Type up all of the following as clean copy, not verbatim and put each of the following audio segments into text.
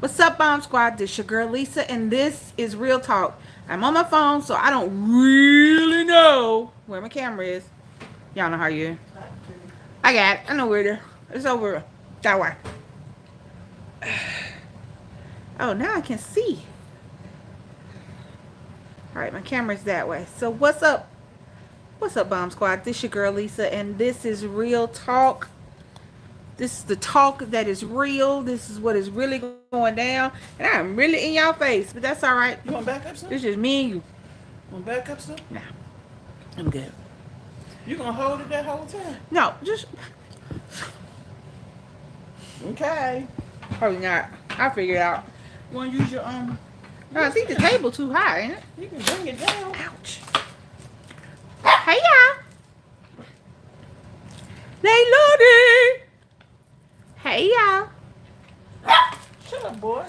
What's up, Bomb Squad? This your girl Lisa, and this is Real Talk. I'm on my phone, so I don't really know where my camera is. Y'all know how you. I got it. I know where it is. It's over that way. Oh, now I can see. All right, my camera's that way. So what's up? What's up, Bomb Squad? This your girl Lisa, and this is Real Talk. This is the talk that is real. This is what is really going down. And I'm really in y'all face, but that's all right. You want back up some? It's just me and you. Want back up some? Nah, I'm good. You gonna hold it that whole time? No, just Okay. probably not. I'll figure it out. You wanna use your No, I think the table too high, ain't it? You can bring it down. Ouch. Hey y'all. Hey Lodi. Hey y'all. Shut up, boy.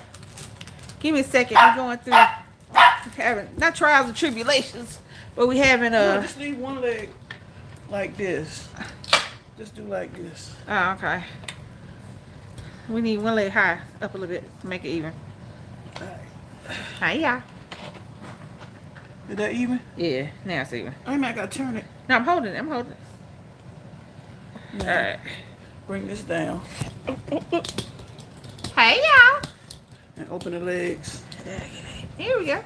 Give me a second. We're going through having not trials and tribulations, but we having No, just leave one leg like this. Just do like this. Oh, okay. We need one leg high up a little bit to make it even. Alright. Hey y'all. Is that even? Yeah, now it's even. I might gotta turn it. No, I'm holding it. I'm holding it. Now, Alright. bring this down Hey y'all. and open the legs. Here we go.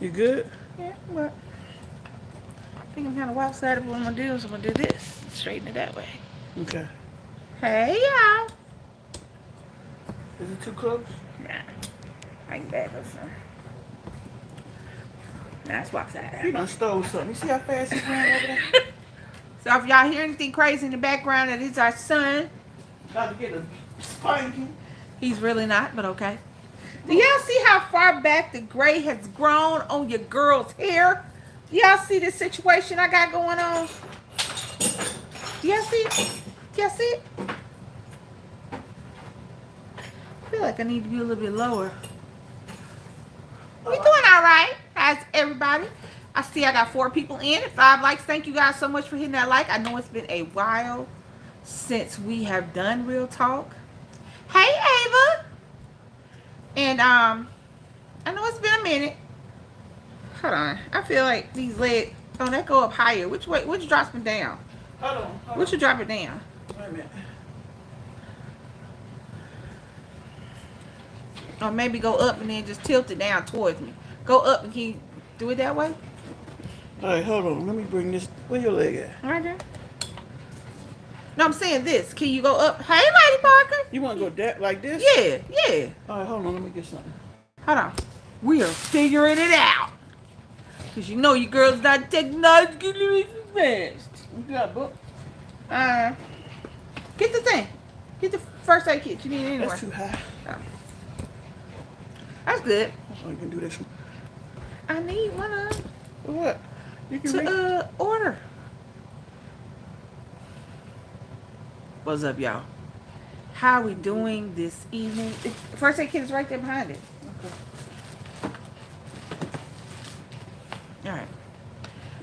You good? Yeah, but I think I'm kind of lopsided. What I'm gonna do is I'm gonna do this. Straighten it that way. Okay. Hey y'all. Is it too close? Nah. I can back up some. Nah, it's You lopsided. done stole something. You see how fast he ran over there? So if y'all hear anything crazy in the background, that is our son. About to get a spanking. He's really not, but okay. Do y'all see how far back the gray has grown on your girl's hair? Do y'all see this situation I got going on? Do y'all see it? Do y'all see it? I feel like I need to be a little bit lower. We doing all right. How's everybody? I see I got 4 people in. 5 likes. Thank you guys so much for hitting that like. I know it's been a while since we have done Real Talk. Hey, Ava. And I know it's been a minute. Hold on. I feel like these legs, oh, that go up higher. Which way? Which drops me down? Hold on. Which should drop it down? Wait a minute. Or maybe go up and then just tilt it down towards me. Go up and can you do it that way? Alright, hold on. Let me bring this. Where your leg at? Right there. No, I'm saying this. Can you go up? Hey, Lady Parker. You want to go like this? Yeah, yeah. Alright, hold on. Let me get something. Hold on. We are figuring it out. Because you know you girls not technologically advanced. You got a book? Get the thing. Get the first aid kit. You need it anyway. That's too high. Oh. That's good. Oh, you can do this one. I need one of them For what? You can reach. to order. What's up, y'all? How are we doing this evening? First aid kit is right there behind it. Okay. All right.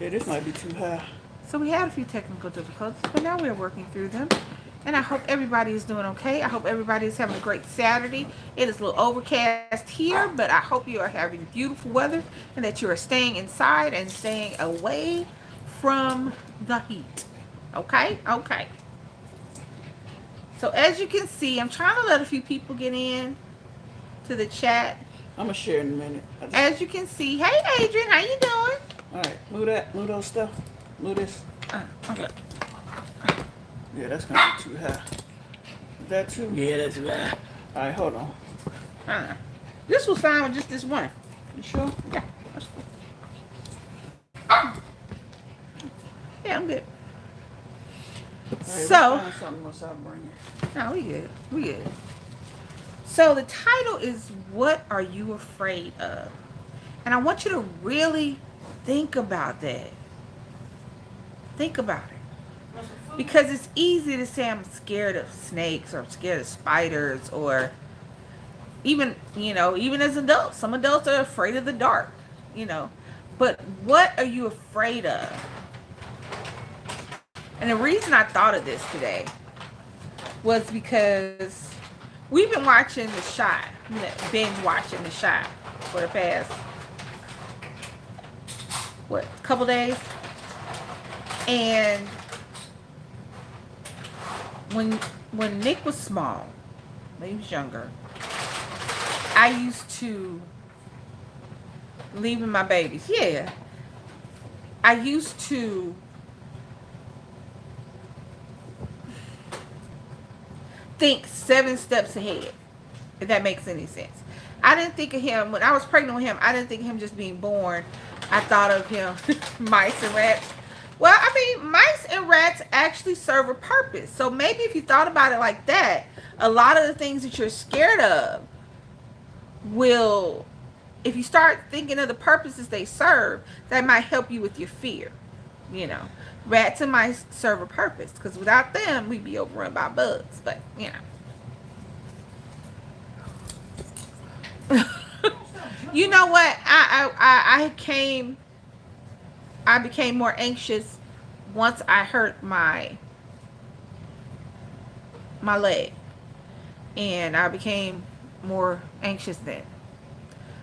Yeah, this might be too high. So we had a few technical difficulties, but now we're working through them. And I hope everybody is doing okay. I hope everybody is having a great Saturday. It is a little overcast here, but I hope you are having beautiful weather and that you are staying inside and staying away from the heat. Okay? Okay. So as you can see, I'm trying to let a few people get in to the chat. I'm going to share in a minute. As you can see, hey Adrian, how you doing? Alright, move that. Move those stuff. Move this. Okay. Yeah, that's going to be too high. Is that too? Yeah, that's right. Alright, hold on. This was fine with just this one. You sure? Yeah, that's cool. Yeah, I'm good. Alright, So, we'll find something else I'll bring you. no, we good. We good. So the title is, what are you afraid of? And I want you to really think about that. Think about it. Because it's easy to say I'm scared of snakes or I'm scared of spiders or even, even as adults. Some adults are afraid of the dark, But what are you afraid of? And the reason I thought of this today was because We've been watching The Shot. Binge watching The Shot for the past, what, couple days. And when Nick was small, when he was younger, I used to leave my babies. Yeah. I used to think 7 steps ahead, if that makes any sense. I didn't think of him, when I was pregnant with him, I didn't think of him just being born. I thought of him, mice and rats. Well, I mean, mice and rats actually serve a purpose. So maybe if you thought about it like that, a lot of the things that you're scared of will, if you start thinking of the purposes they serve, that might help you with your fear. You know, rats and mice serve a purpose, because without them, we'd be overrun by bugs. But, you know. You know what? I became more anxious once I hurt my leg, and I became more anxious then.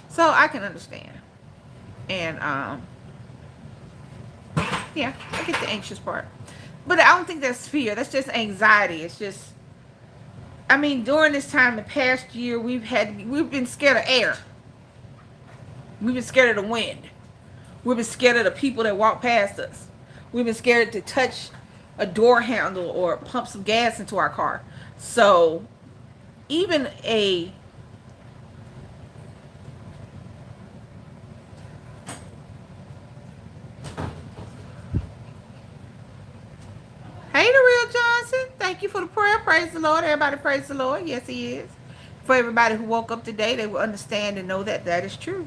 So I can understand. And yeah, I get the anxious part, but I don't think that's fear. That's just anxiety. It's just, I mean, during this time, the past year, we've been scared of air. We've been scared of the wind. We've been scared of the people that walk past us. We've been scared to touch a door handle or pump some gas into our car. So even a Hey, the real Johnson, thank you for the prayer. Praise the Lord. Everybody praise the Lord. Yes, he is. For everybody who woke up today, they will understand and know that that is true.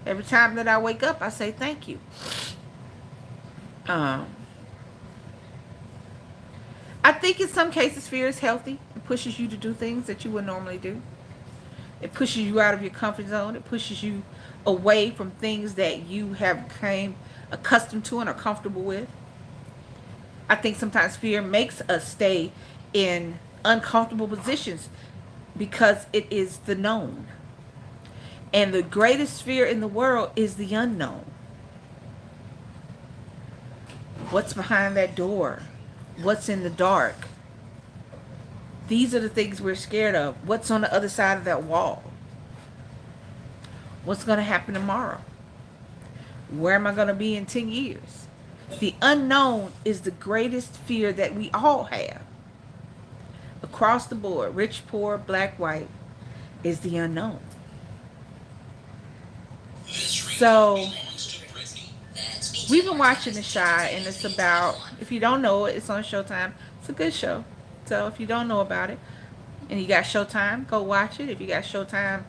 Every time that I wake up, I say thank you. I think in some cases fear is healthy. It pushes you to do things that you would normally do. It pushes you out of your comfort zone. It pushes you away from things that you have become accustomed to and are comfortable with. I think sometimes fear makes us stay in uncomfortable positions because it is the known. And the greatest fear in the world is the unknown. What's behind that door? What's in the dark? These are the things we're scared of. What's on the other side of that wall? What's going to happen tomorrow? Where am I going to be in 10 years? The unknown is the greatest fear that we all have. Across the board, rich, poor, black, white, is the unknown. So, we've been watching The Shy, and it's about, if you don't know it, it's on Showtime. It's a good show. So, if you don't know about it, and you got Showtime, go watch it. If you got Showtime,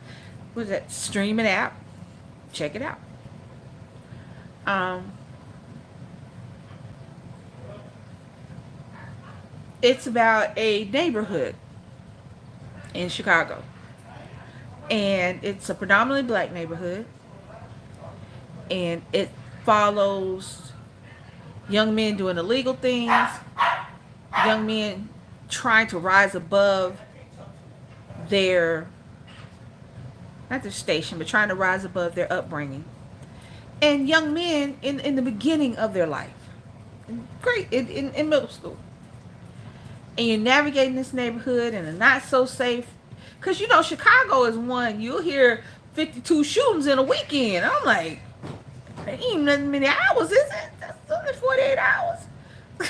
what is that, streaming app, check it out. It's about a neighborhood in Chicago, and it's a predominantly black neighborhood, and it follows young men doing illegal things, young men trying to rise above their, not their station, but trying to rise above their upbringing, and young men in the beginning of their life, great, in middle school. And you're navigating this neighborhood in a not so safe, because you know Chicago is one, you'll hear 52 shootings in a weekend. I'm like, there ain't nothing many hours, is it? That's only 48 hours. Bunch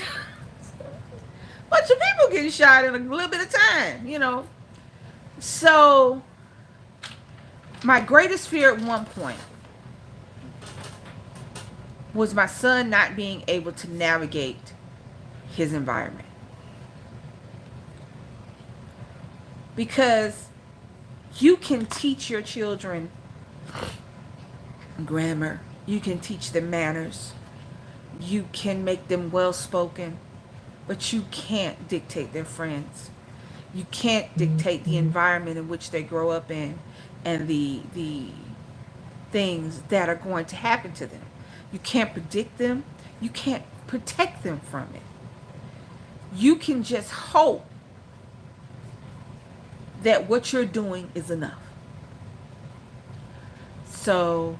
of people getting shot in a little bit of time, you know. So my greatest fear at one point was my son not being able to navigate his environment. Because you can teach your children grammar. You can teach them manners. You can make them well-spoken. But you can't dictate their friends. You can't dictate the environment in which they grow up in and the things that are going to happen to them. You can't predict them. You can't protect them from it. You can just hope that what you're doing is enough. So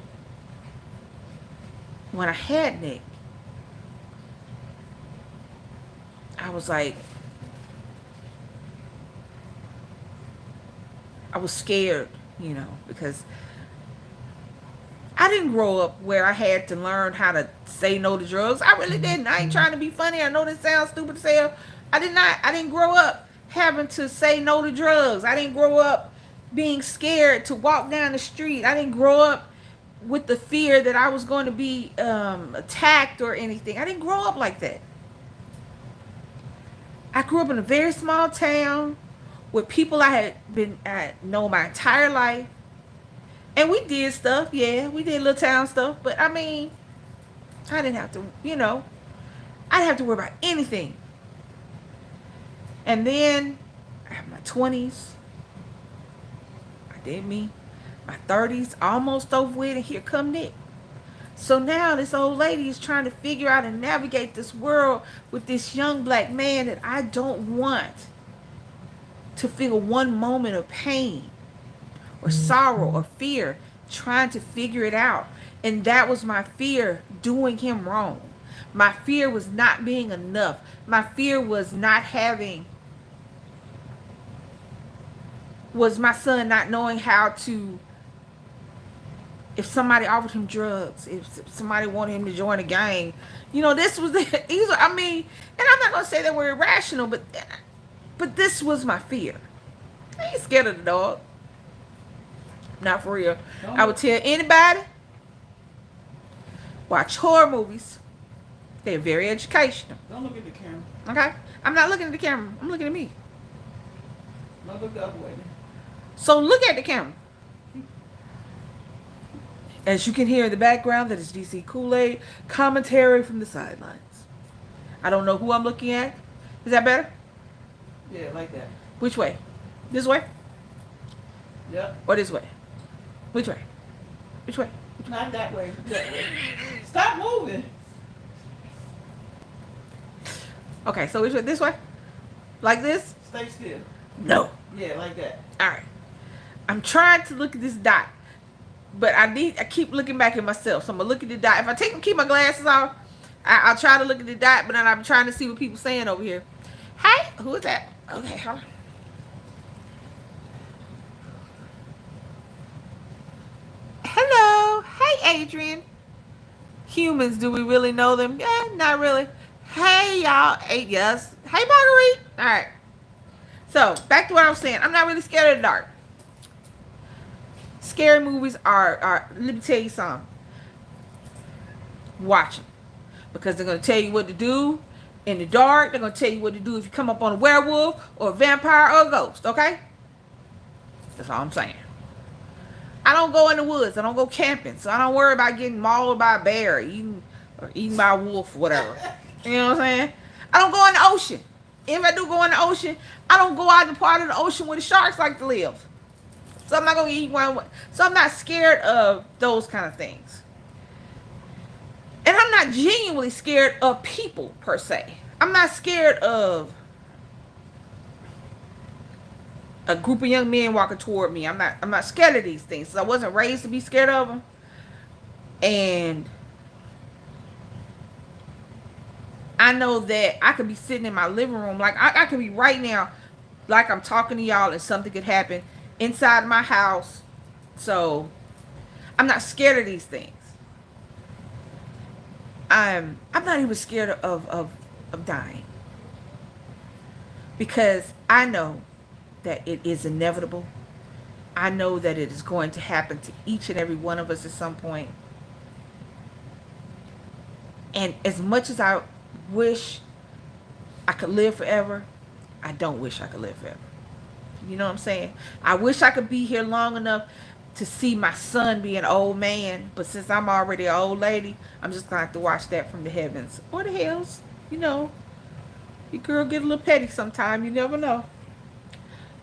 when I had Nick, I was like, I was scared, you know, because I didn't grow up where I had to learn how to say no to drugs. I really didn't. I ain't trying to be funny. I know this sounds stupid as hell. I didn't grow up having to say no to drugs. I didn't grow up being scared to walk down the street. I didn't grow up with the fear that I was going to be attacked or anything. I didn't grow up like that. I grew up in a very small town with people I known my entire life. And we did stuff, yeah. We did little town stuff. But, I mean, I didn't have to, you know. I didn't have to worry about anything. And then, I had my 20s. I did me. My 30s, almost over with. And here come Nick. So now this old lady is trying to figure out and navigate this world with this young black man that I don't want to feel one moment of pain or sorrow or fear, trying to figure it out. And that was my fear, doing him wrong. My fear was not being enough. My fear was not having, was my son not knowing how to, if somebody offered him drugs, if somebody wanted him to join a gang, you know, this was, I mean, and I'm not going to say that we're irrational, but this was my fear. I ain't scared of the dog. Not for real. I would tell anybody, watch horror movies. They're very educational. Don't look at the camera. Okay? I'm not looking at the camera. I'm looking at me. Don't look the other way. So look at the camera. As you can hear in the background, that is DC KOOLAID commentary from the sidelines. I don't know who I'm looking at. Is that better? Yeah, like that. Which way? This way? Yep. Or this way? Which way? Which way? Not that way. That way. Stop moving. Okay, so which way? This way? Like this? Stay still. No. Yeah, like that. All right. I'm trying to look at this dot, but I keep looking back at myself. So I'm gonna look at the dot. If I keep my glasses off, I'll try to look at the dot, but then I'm trying to see what people saying over here. Hey, who is that? Okay, hold on. Hello. Hey, Adrian. Humans, do we really know them? Yeah, not really. Hey, y'all. Hey, yes. Hey, Marguerite. All right. So, back to what I was saying. I'm not really scared of the dark. Scary movies are let me tell you something. Watch them. Because they're going to tell you what to do in the dark. They're going to tell you what to do if you come up on a werewolf or a vampire or a ghost. Okay? That's all I'm saying. I don't go in the woods. I don't go camping. So I don't worry about getting mauled by a bear or eaten by a wolf or whatever. You know what I'm saying? I don't go in the ocean. If I do go in the ocean, I don't go out in the part of the ocean where the sharks like to live. So I'm not going to eat one. So I'm not scared of those kind of things. And I'm not genuinely scared of people per se. I'm not scared of a group of young men walking toward me. I'm not scared of these things. So I wasn't raised to be scared of them. And I know that I could be sitting in my living room. Like I could be right now, like I'm talking to y'all, and something could happen inside my house. So I'm not scared of these things. I'm not even scared of dying. Because I know that it is inevitable. I know that it is going to happen to each and every one of us at some point. And as much as I wish I could live forever, I don't wish I could live forever. You know what I'm saying? I wish I could be here long enough to see my son be an old man. But since I'm already an old lady, I'm just going to have to watch that from the heavens. Or the hills. You know. Your girl get a little petty sometime. You never know.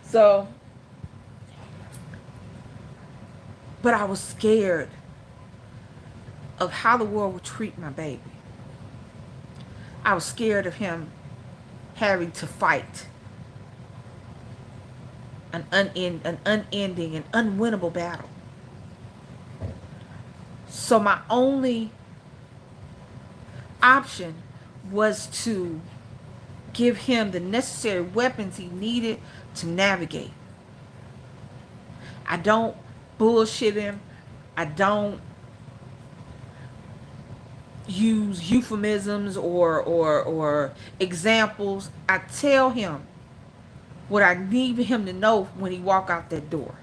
So. But I was scared of how the world would treat my baby. I was scared of him having to fight an unending and unwinnable battle. So my only option was to give him the necessary weapons he needed to navigate. I don't bullshit him. I don't use euphemisms or examples. I tell him what I need him to know when he walk out that door.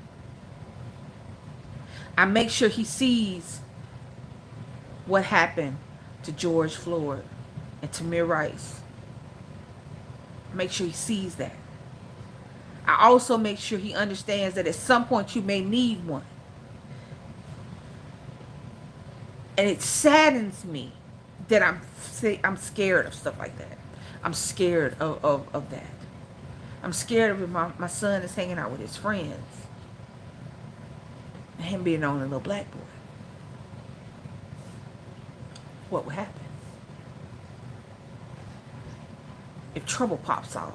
I make sure he sees what happened to George Floyd and Tamir Rice. I make sure he sees that. I also make sure he understands that at some point you may need one. And it saddens me that I'm scared of stuff like that. I'm scared of that. I'm scared of if my son is hanging out with his friends and him being the only little black boy. What would happen? If trouble pops off.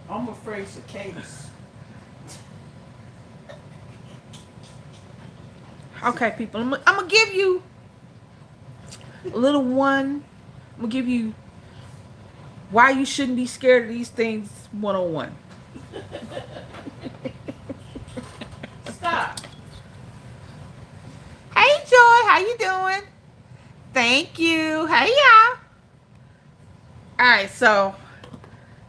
I'm afraid cicadas. Okay, people, I'm gonna give you a little one. I'm gonna give you why you shouldn't be scared of these things 101. Stop. Hey Joy, how you doing? Thank you. Hey y'all. Alright, so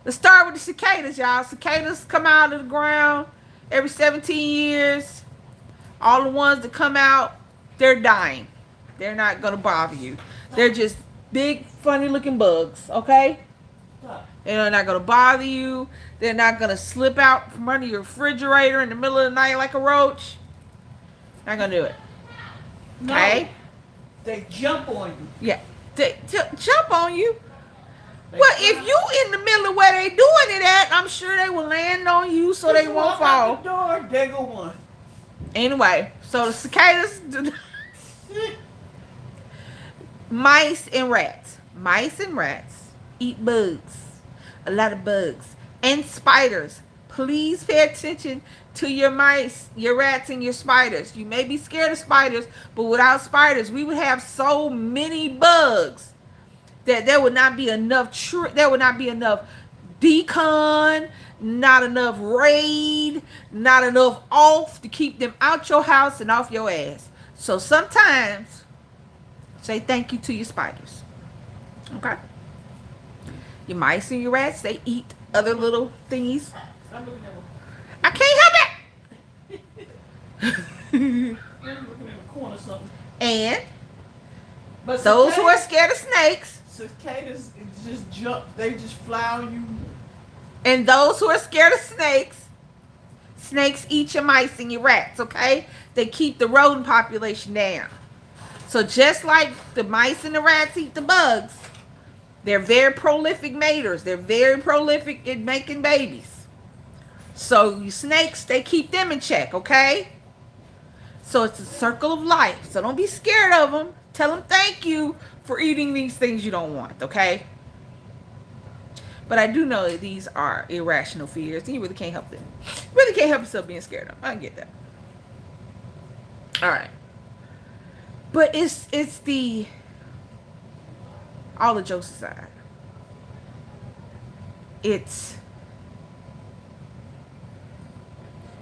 let's start with the cicadas, y'all. Cicadas come out of the ground every 17 years. All the ones that come out, they're dying. They're not going to bother you. They're just big, funny looking bugs, okay? They're not going to bother you. They're not going to slip out from under your refrigerator in the middle of the night like a roach. Not going to do it. Okay? No, they jump on you. Yeah. They jump on you. Well, if you in the middle of where they doing it at, I'm sure they will land on you so they won't fall. Out the door, there go one. Anyway, so the cicadas, mice and rats. Mice and rats eat bugs. A lot of bugs. And spiders. Please pay attention to your mice, your rats, and your spiders. You may be scared of spiders, but without spiders, we would have so many bugs that there would not be enough decon, not enough raid, not enough off to keep them out your house and off your ass. So sometimes say thank you to your spiders. Okay? Your mice and your rats, they eat other little thingies. I'm looking at I can't help it. I'm looking at a corner or something. And But those who are scared of snakes, cicadas just jump. They just fly on you. and those who are scared of snakes, snakes eat your mice and your rats, okay? They keep the rodent population down. So just like the mice and the rats eat the bugs, they're very prolific maters. They're very prolific in making babies. So you snakes, they keep them in check, okay? So it's a circle of life. So don't be scared of them. Tell them thank you for eating these things you don't want, okay? But I do know that these are irrational fears, and you really can't help them. You really can't help yourself being scared of them. I get that. All right. But it's the, all the jokes aside, it's,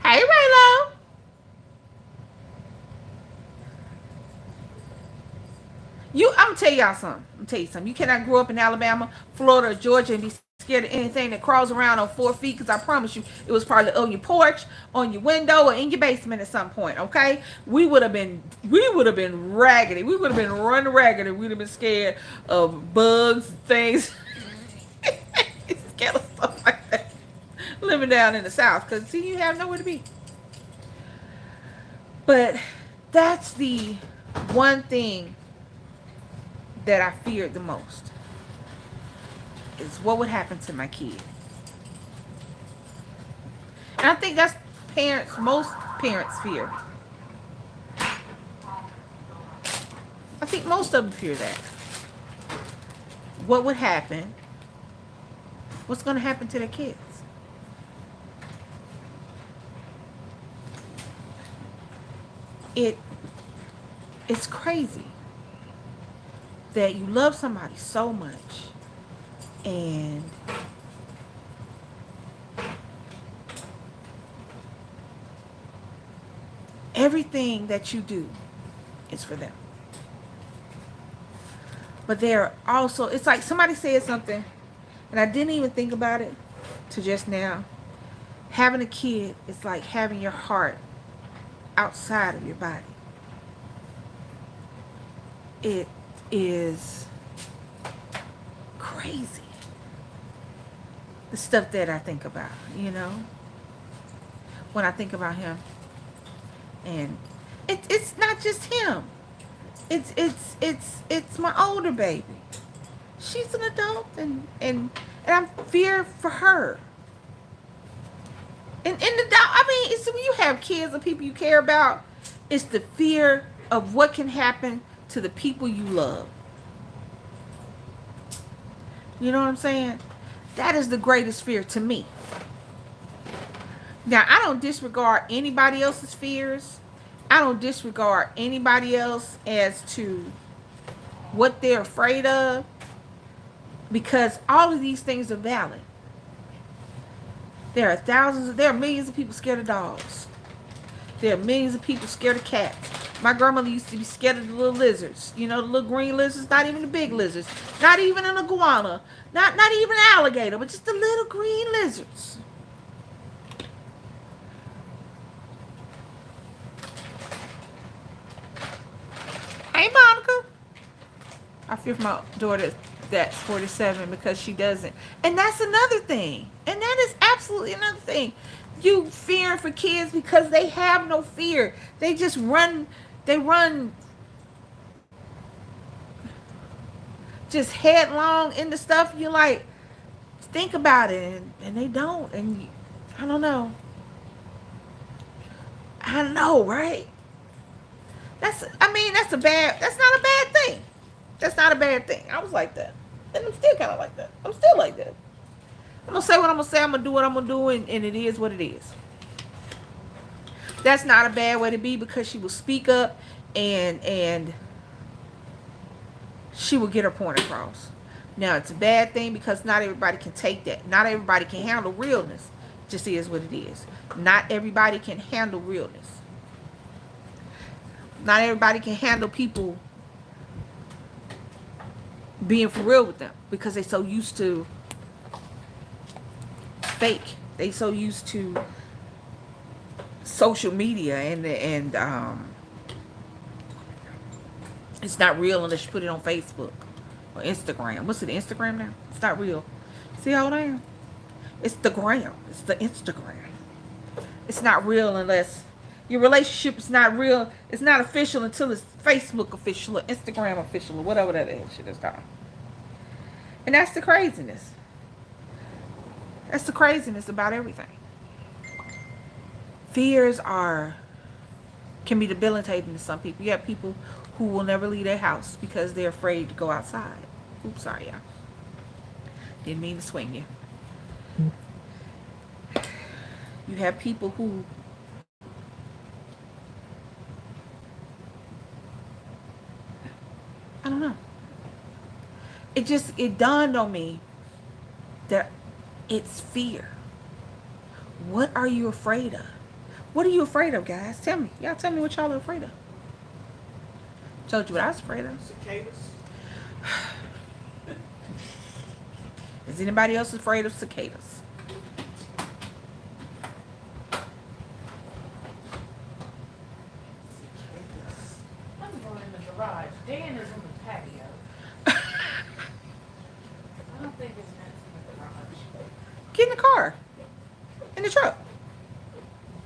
hey Raylo. I'm gonna tell y'all something. You cannot grow up in Alabama, Florida, or Georgia and be scared of anything that crawls around on 4 feet, because I promise you it was probably on your porch, on your window, or in your basement at some point, okay? We would have been raggedy. We would have been run raggedy. We'd have been scared of bugs, things. Scared of stuff like that. Living down in the South, because see, you have nowhere to be. But that's the one thing that I feared the most, is what would happen to my kid. And I think that's most parents fear. I think most of them fear that. What would happen? What's going to happen to their kids? it it's crazy that you love somebody so much and everything that you do is for them. But they're also, it's like somebody said something, and I didn't even think about it to just now. Having a kid is like having your heart outside of your body. It is crazy. The stuff that I think about, you know, when I think about him. And it's not just him. It's my older baby. She's an adult, and I'm fear for her. And the dog, I mean, it's when you have kids and people you care about, it's the fear of what can happen to the people you love. You know what I'm saying? That is the greatest fear to me. Now, I don't disregard anybody else's fears. I don't disregard anybody else as to what they're afraid of, because all of these things are valid. There are millions of people scared of dogs. There are millions of people scared of cats. My grandmother used to be scared of the little lizards. You know, the little green lizards, not even the big lizards. Not even an iguana. Not even an alligator, but just the little green lizards. Hey, Monica. I fear for my daughter that's 47 because she doesn't. And that's another thing. And that is absolutely another thing. You fearing for kids because they have no fear. They just run. They run just headlong into stuff. You're like, think about it. And they don't. And I don't know. I know, right? That's not a bad thing. That's not a bad thing. I was like that. And I'm still kind of like that. I'm still like that. I'm going to say what I'm going to say. I'm going to do what I'm going to do. And it is what it is. That's not a bad way to be, because she will speak up and she will get her point across. Now, it's a bad thing because not everybody can take that. Not everybody can handle realness. It just is what it is. Not everybody can handle realness. Not everybody can handle people being for real with them because they're so used to fake. They so used to social media and it's not real unless you put it on Facebook or Instagram. What's it, Instagram now? It's not real. See how I am? It's the gram. It's the Instagram. It's not real unless your relationship is not real. It's not official until it's Facebook official or Instagram official or whatever that shit is called. And that's the craziness. That's the craziness about everything. Fears can be debilitating to some people. You have people who will never leave their house because they're afraid to go outside. Oops, sorry, y'all. Didn't mean to swing you. You have people who I don't know. It dawned on me that it's fear. What are you afraid of? What are you afraid of, guys? Tell me. Y'all tell me what y'all are afraid of. Told you what I was afraid of. Cicadas. Is anybody else afraid of cicadas? I'm going in the garage. Dan is in the patio. I don't think it's meant in the garage. Get in the car. In the truck.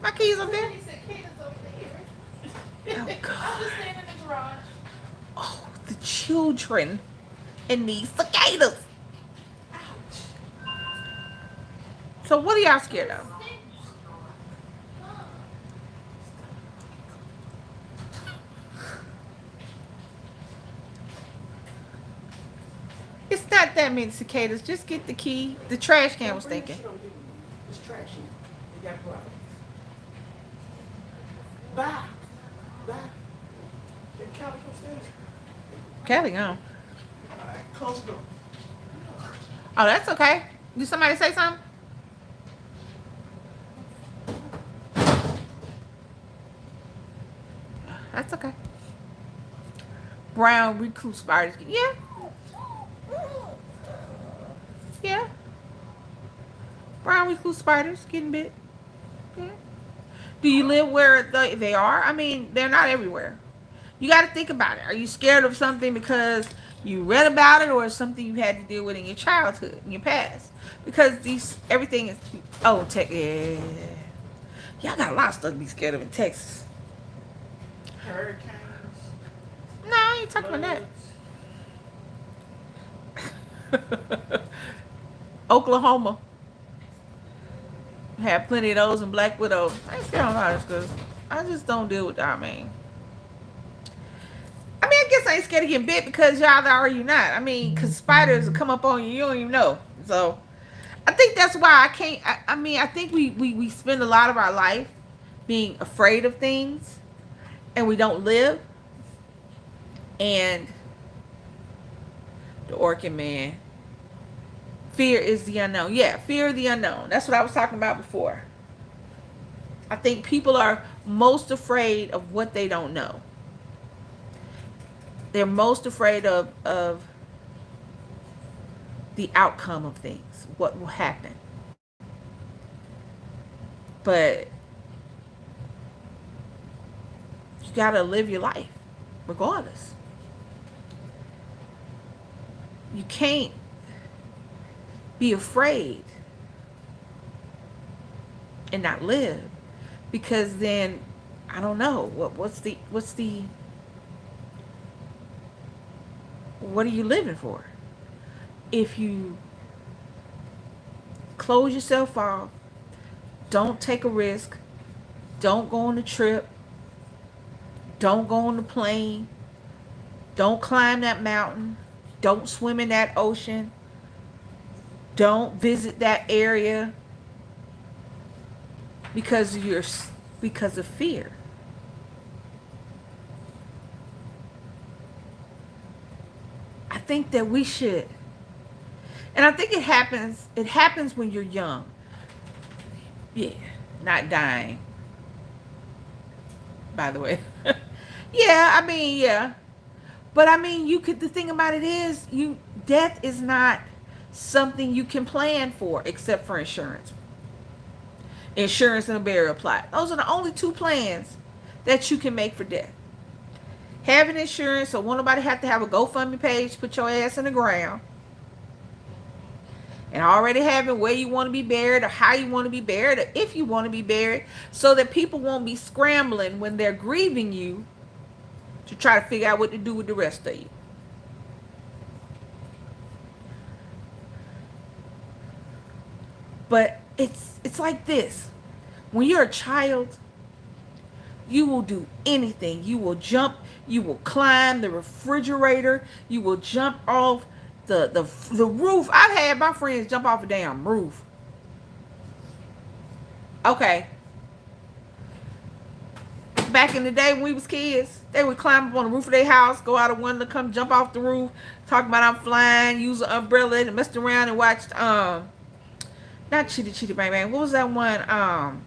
My keys up there. He said cicadas over there. Oh, God. I'm just staying in the garage. Oh, the children and these cicadas. Ouch. So what are y'all scared of? It's not that many cicadas. Just get the key. The trash can was thinking. It's trashy. You gotta go out. Bye. Dad, get Callie upstairs. Kelly gone. Alright, close the door. Oh, that's okay. Did somebody say something? That's okay. Brown recluse spiders. Yeah. Yeah. Brown recluse spiders getting bit. Yeah. Do you live where they are? I mean, they're not everywhere. You got to think about it. Are you scared of something because you read about it, or something you had to deal with in your childhood, in your past? Because everything is. Oh, yeah. Y'all got a lot of stuff to be scared of in Texas. Hurricanes. No, I ain't talking about that. Oklahoma had plenty of those and black widows. I ain't scared of ours because I just don't deal with that. I guess I ain't scared of getting bit because y'all are you not. Because spiders will come up on you, you don't even know. So I think that's why I can't. I think we spend a lot of our life being afraid of things, and we don't live. And the Orchid Man. Fear is the unknown. Yeah, fear of the unknown. That's what I was talking about before. I think people are most afraid of what they don't know. They're most afraid of the outcome of things, what will happen. But you gotta live your life, regardless. You can't be afraid and not live, because then I don't know what are you living for if you close yourself off, don't take a risk, don't go on the trip, don't go on the plane, don't climb that mountain, don't swim in that ocean, don't visit that area because of fear. I think that we should. And I think it happens when you're young. Yeah, not dying. By the way. Yeah, yeah. But the thing about it is, death is not something you can plan for except for insurance. Insurance and a burial plot. Those are the only two plans that you can make for death. Having insurance, so won't nobody have to have a GoFundMe page, put your ass in the ground. And already having where you want to be buried, or how you want to be buried, or if you want to be buried, so that people won't be scrambling when they're grieving you to try to figure out what to do with the rest of you. But it's like this. When you're a child, you will do anything. You will jump, you will climb the refrigerator, you will jump off the roof. I've had my friends jump off a damn roof. Okay. Back in the day when we was kids, they would climb up on the roof of their house, go out a window, come jump off the roof, talk about I'm flying, use an umbrella, and messed around and watched not Chitty Bang Bang. What was that one?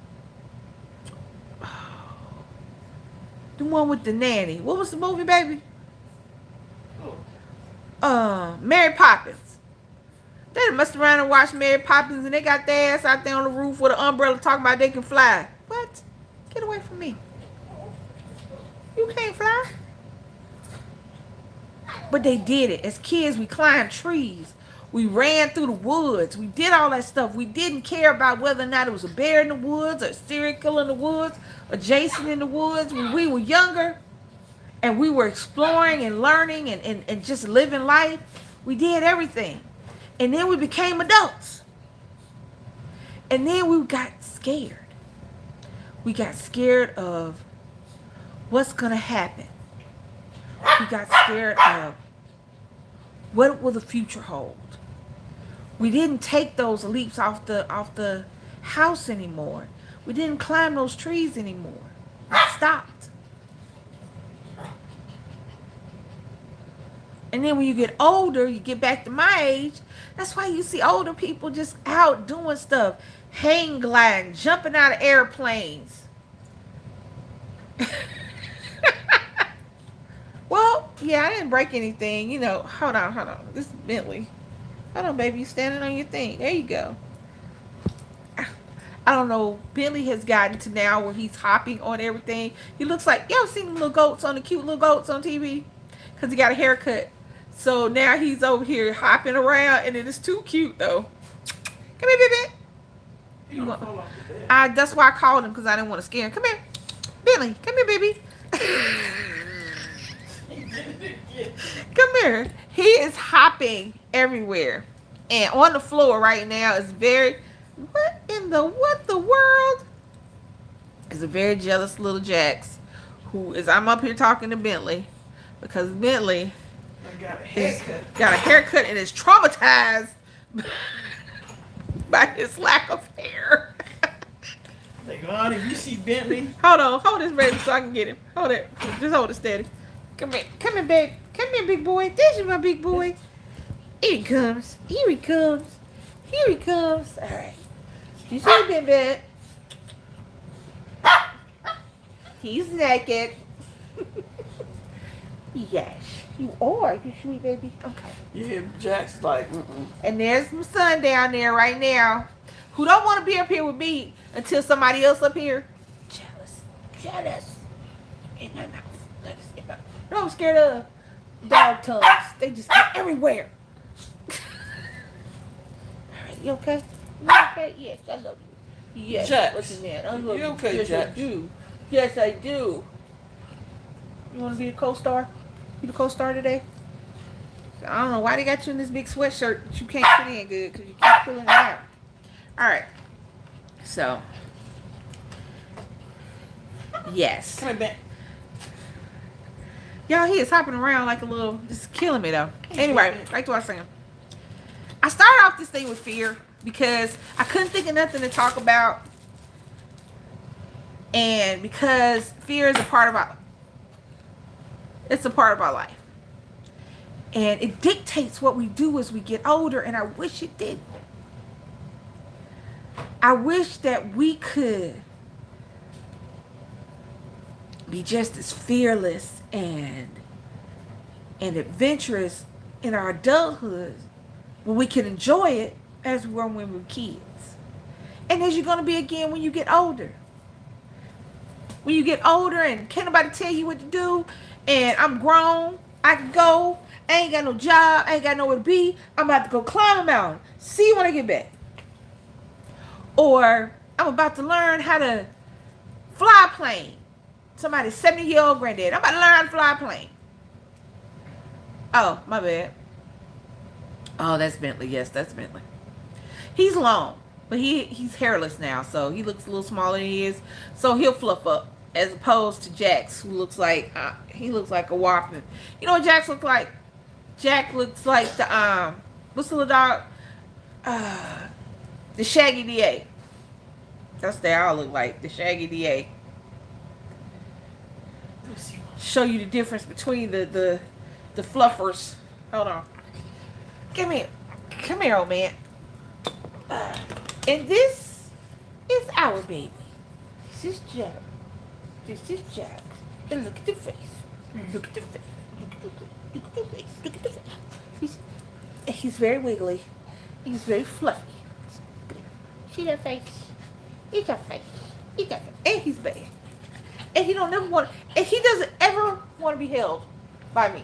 The one with the nanny. What was the movie, baby? Mary Poppins. They messed around and watched Mary Poppins, and they got their ass out there on the roof with an umbrella talking about they can fly. What? Get away from me. You can't fly. But they did it. As kids, we climbed trees. We ran through the woods. We did all that stuff. We didn't care about whether or not it was a bear in the woods, or a serial killer in the woods, or Jason in the woods. When we were younger and we were exploring and learning and just living life, we did everything. And then we became adults. And then we got scared. We got scared of what's going to happen. We got scared of what will the future hold. We didn't take those leaps off the house anymore. We didn't climb those trees anymore. We stopped. And then when you get older, you get back to my age. That's why you see older people just out doing stuff, hang gliding, jumping out of airplanes. Well, yeah, I didn't break anything. You know, hold on, hold on. This is Bentley. Hold on, baby. You standing on your thing. There you go. I don't know. Bentley has gotten to now where he's hopping on everything. He looks like, y'all seen the little goats on the cute little goats on TV? Because he got a haircut. So now he's over here hopping around, and it is too cute, though. Come here, baby. He gonna fall off the bed. That's why I called him, because I didn't want to scare him. Come here. Bentley, come here, baby. Come here. He is hopping everywhere. And on the floor right now is very... what the world? Is a very jealous little Jax. I'm up here talking to Bentley. Because Bentley... I got a haircut. got a haircut and is traumatized by his lack of hair. Like, Lonnie, if you see Bentley, Hold this baby so I can get him. Hold it. Just hold it steady. Come here, babe. Come here, big boy. This is my big boy. Here he comes. Here he comes. Here he comes. All right. You see him, bed. He's naked. Yes, you are. You sweet baby. Okay. you hear Jack's like, And there's my son down there right now, who don't want to be up here with me until somebody else up here. Jealous. In my mouth. Let us get out. You know what I'm scared of? Dog tongues. They just get everywhere. Alright, you okay? You okay? Yes, I love you. Yes, Jax, listen, man. I love you okay, yes, Jax? I do. Yes, I do. You want to be a co-star? You the co-star today? I don't know why they got you in this big sweatshirt that you can't fit in good, because you keep pulling it out. Alright. So. Yes. come here, Ben. Y'all, he is hopping around like a little, just killing me though. Anyway, back to what I was saying. I started off this thing with fear because I couldn't think of nothing to talk about. And because fear is a part of our life. And it dictates what we do as we get older, and I wish it didn't. I wish that we could be just as fearless and adventurous in our adulthood when we can enjoy it as we were when we were kids. And as you're going to be again when you get older. When you get older and can't nobody tell you what to do, and I'm grown, I can go, I ain't got no job, I ain't got nowhere to be, I'm about to go climb a mountain, see you when I get back. Or I'm about to learn how to fly a plane. Somebody's 70-year-old granddad. I'm about to learn how to fly a plane. Oh, my bad. Oh, that's Bentley. Yes, that's Bentley. He's long, but he's hairless now, so he looks a little smaller than he is. So he'll fluff up, as opposed to Jax, who looks like he looks like a whopping. You know what Jax looks like? Jack looks like the what's the little dog? The Shaggy DA. That's what they all look like. The Shaggy DA. Show you the difference between the fluffers. Hold on. Come here, old man. And this is our baby. This is Jack. This is Jack. And look at the face. Look at the face. Look at the face. Look at the face. He's very wiggly. He's very fluffy. See that face? He's got face. He's got face. And he's bad. And he don't never want, and he doesn't ever want to be held by me.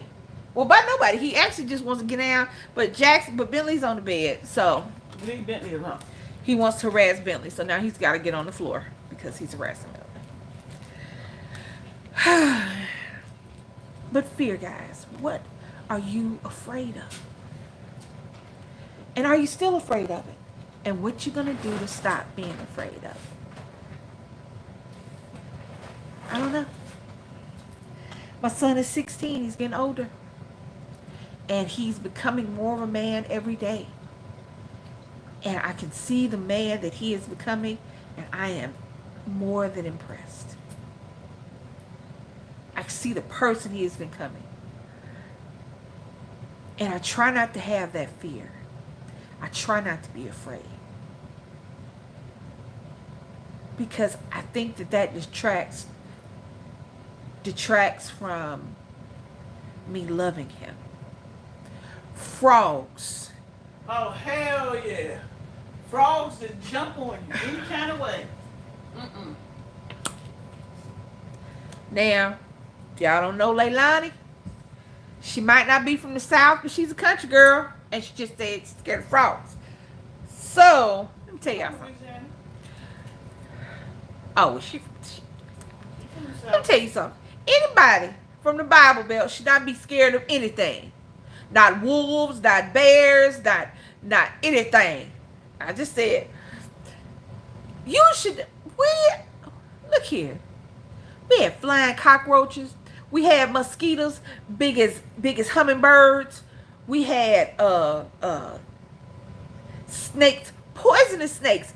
Well, by nobody. He actually just wants to get down. But Bentley's on the bed, so Leave Bentley alone. he wants to harass Bentley. So now he's got to get on the floor because he's harassing Bentley. But fear, guys, what are you afraid of? And are you still afraid of it? And what you gonna do to stop being afraid of it? I don't know. My son is 16. He's getting older. And he's becoming more of a man every day. And I can see the man that he is becoming. And I am more than impressed. I can see the person he is becoming. And I try not to have that fear. I try not to be afraid. Because I think that detracts from me loving him. Frogs. Oh, hell yeah. Frogs that jump on you any kind of way. Mm-mm. Now, if y'all don't know Leilani, she might not be from the South, but she's a country girl. And she just said she's scared of frogs. So, let me tell y'all something. Oh, let me tell you something. Anybody from the Bible Belt should not be scared of anything. Not wolves, not bears, not anything. I just said, look here. We had flying cockroaches. We had mosquitoes, big as hummingbirds. We had snakes, poisonous snakes,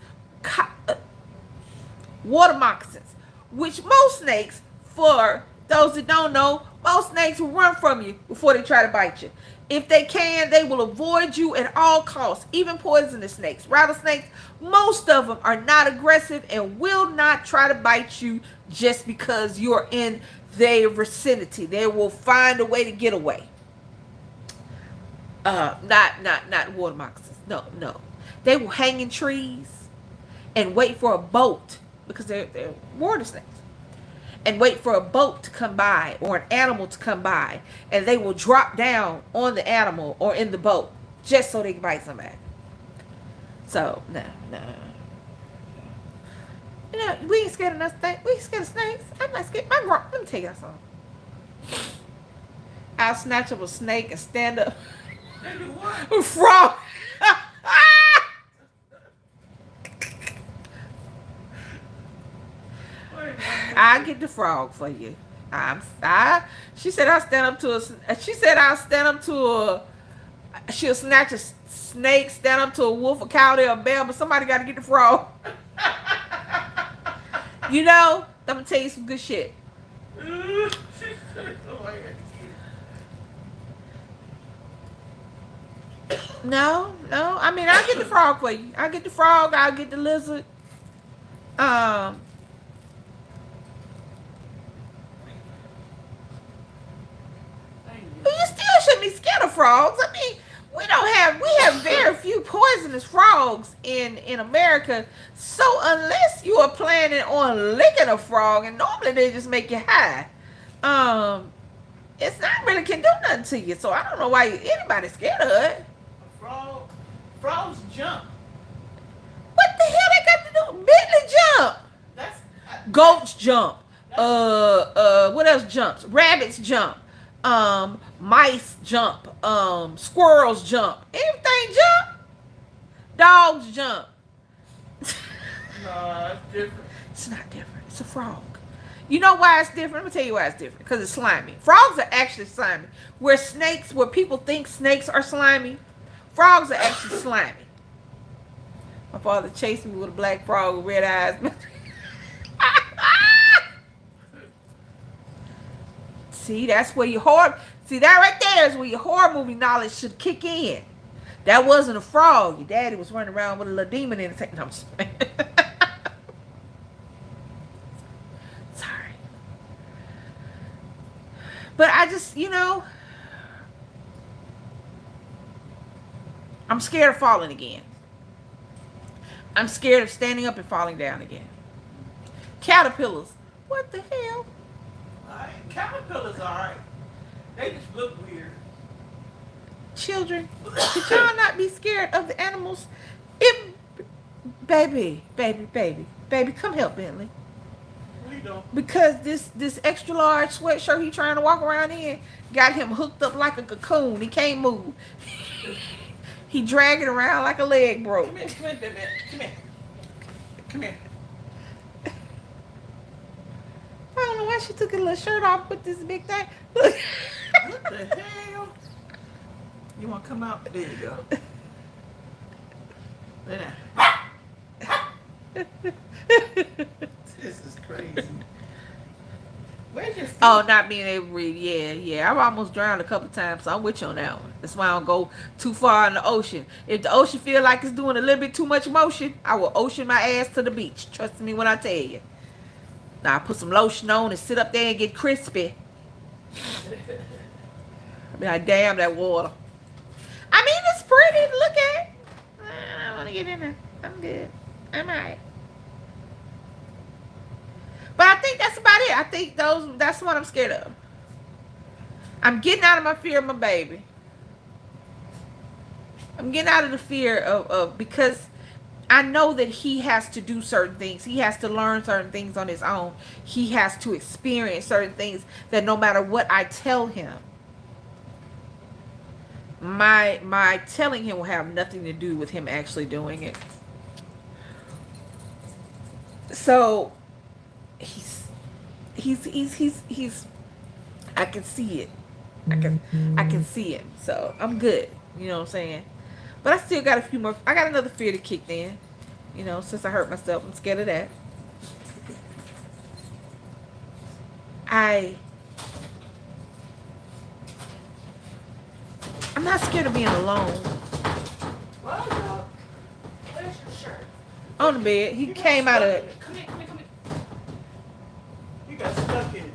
water moccasins, which most snakes, for those that don't know, most snakes will run from you before they try to bite you. If they can, they will avoid you at all costs, even poisonous snakes. Rattlesnakes, most of them are not aggressive and will not try to bite you just because you're in their vicinity. They will find a way to get away. Not water moccasins. No. They will hang in trees and wait for a boat, because they're water snakes, and wait for a boat to come by or an animal to come by, and they will drop down on the animal or in the boat just so they can bite somebody. So, no. You know, we ain't scared of nothing. We ain't scared of snakes. I'm not scared. Let me tell y'all something. I'll snatch up a snake and stand up. A frog. I'll get the frog for you. She said I'll stand up to a. She'll snatch a snake, stand up to a wolf, a cow, or a bear, but somebody got to get the frog. You know, I'm gonna tell you some good shit. No. I mean, I'll get the frog for you. I'll get the frog. I'll get the lizard. But you still shouldn't be scared of frogs. I mean, we have very few poisonous frogs in America. So unless you are planning on licking a frog, and normally they just make you high, it's not really can do nothing to you. So I don't know why anybody's scared of it. Frogs jump. What the hell they got to do? Bentley jump. Goats jump. What else jumps? Rabbits jump. Mice jump. Squirrels jump. Everything jump. Dogs jump. No, it's different. It's not different. It's a frog. You know why it's different? Let me tell you why it's different. Because it's slimy. Frogs are actually slimy. Where people think snakes are slimy, frogs are actually slimy. My father chased me with a black frog with red eyes. See, that's where your horror. See, that right there is where your horror movie knowledge should kick in. That wasn't a frog. Your daddy was running around with a little demon in his head. No, I'm just playing. Sorry. But I just, I'm scared of falling again. I'm scared of standing up and falling down again. Caterpillars. What the hell? Caterpillars, alright. They just look weird. Children, should y'all not be scared of the animals? Baby, come help Bentley. What are you doing? Because this extra large sweatshirt he trying to walk around in got him hooked up like a cocoon. He can't move. He dragging around like a leg broke. Come here. I don't know why she took her little shirt off with this big thing. Look. What the hell? You want to come out? There you go. This is crazy. Where's your feet? Oh, not being able to breathe. Yeah, yeah. I've almost drowned a couple times, so I'm with you on that one. That's why I don't go too far in the ocean. If the ocean feel like it's doing a little bit too much motion, I will ocean my ass to the beach. Trust me when I tell you. Now I put some lotion on and sit up there and get crispy. I be like, damn that water. I mean, it's pretty to look at. I don't want to get in there. I'm good. I'm alright. But I think that's about it. I think that's what I'm scared of. I'm getting out of my fear of my baby. I'm getting out of the fear of because I know that he has to do certain things. He has to learn certain things on his own. He has to experience certain things that no matter what I tell him, my telling him will have nothing to do with him actually doing it. So he's I can see it. I can see it. So I'm good. You know what I'm saying? But I still got a few more. I got another fear that kicked in. You know, since I hurt myself, I'm scared of that. I'm not scared of being alone. Well, where's your shirt? On the bed. He came out of it. Come here. You got stuck in it.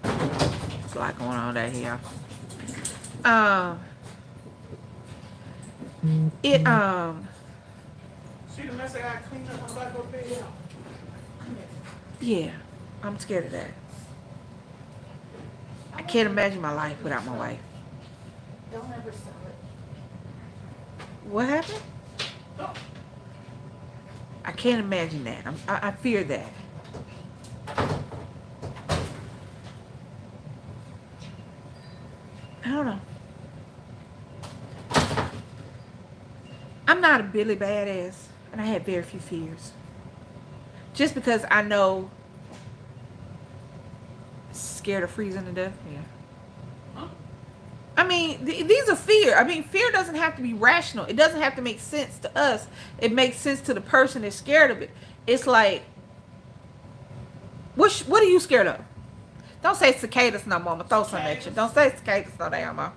There's a lot going on down here. See the mess I got cleaned up on back up there? Yeah, I'm scared of that. I can't imagine my life without my wife. Don't ever sell it. What happened? Oh, I can't imagine that. I fear that. I don't know. I'm not a Billy badass, and I have very few fears. Just because I know, scared of freezing to death. Yeah. huh? I mean, these are fear. I mean, fear doesn't have to be rational. It doesn't have to make sense to us. It makes sense to the person that's scared of it. It's like, what are you scared of? Don't say cicadas no more. I'm going to throw something at you. Don't say cicadas no damn more.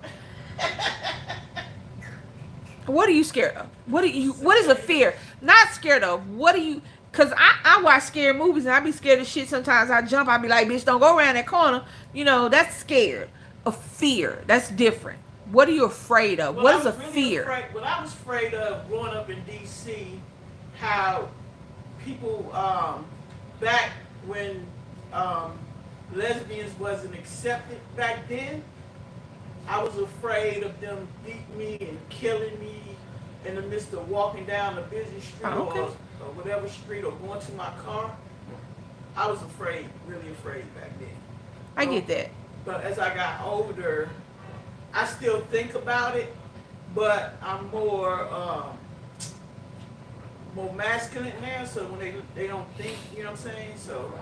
What are you scared of? What is a fear? Not scared of. What are you, because I watch scary movies and I be scared of shit sometimes. I jump, I be like, bitch, don't go around that corner. You know, that's scared. A fear. That's different. What are you afraid of? Well, what is a really fear? What I was afraid of growing up in D.C., how people, back when lesbians wasn't accepted back then, I was afraid of them beating me and killing me in the midst of walking down a busy street or whatever street or going to my car. I was afraid, really afraid back then. I get that. But as I got older, I still think about it, but I'm more masculine now, so when they don't think, you know what I'm saying? So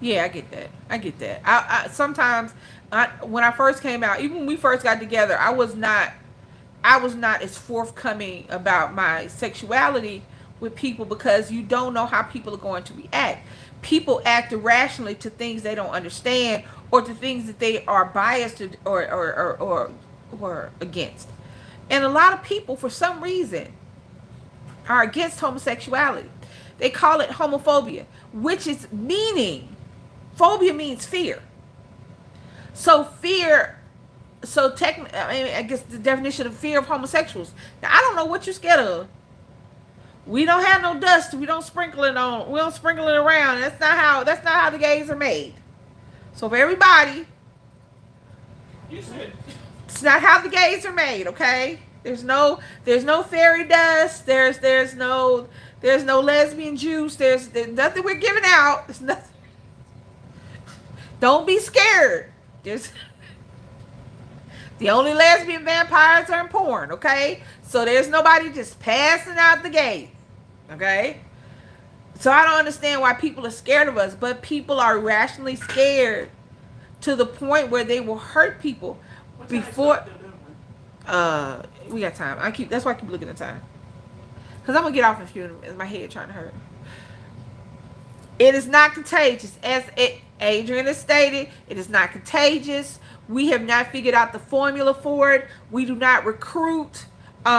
Yeah, I get that. I get that. I sometimes when I first came out, even when we first got together, I was not as forthcoming about my sexuality with people because you don't know how people are going to react. People act irrationally to things they don't understand or to things that they are biased or against. And a lot of people, for some reason, are against homosexuality. They call it homophobia, which is meaning, phobia means fear. So fear, I guess the definition of fear of homosexuals. Now, I don't know what you're scared of. We don't have no dust. We don't sprinkle it around. That's not how the gays are made. So for everybody, you said it's not how the gays are made, okay? There's no fairy dust. There's no lesbian juice. There's nothing we're giving out. There's nothing. Don't be scared. There's the only lesbian vampires are in porn, okay? So there's nobody just passing out the gate, okay? So I don't understand why people are scared of us, but people are rationally scared to the point where they will hurt people before. We got time. That's why I keep looking at time. Cause I'm gonna get off in a few. My head trying to hurt. It is not contagious. As Adrian has stated, it is not contagious. We have not figured out the formula for it. We do not recruit. You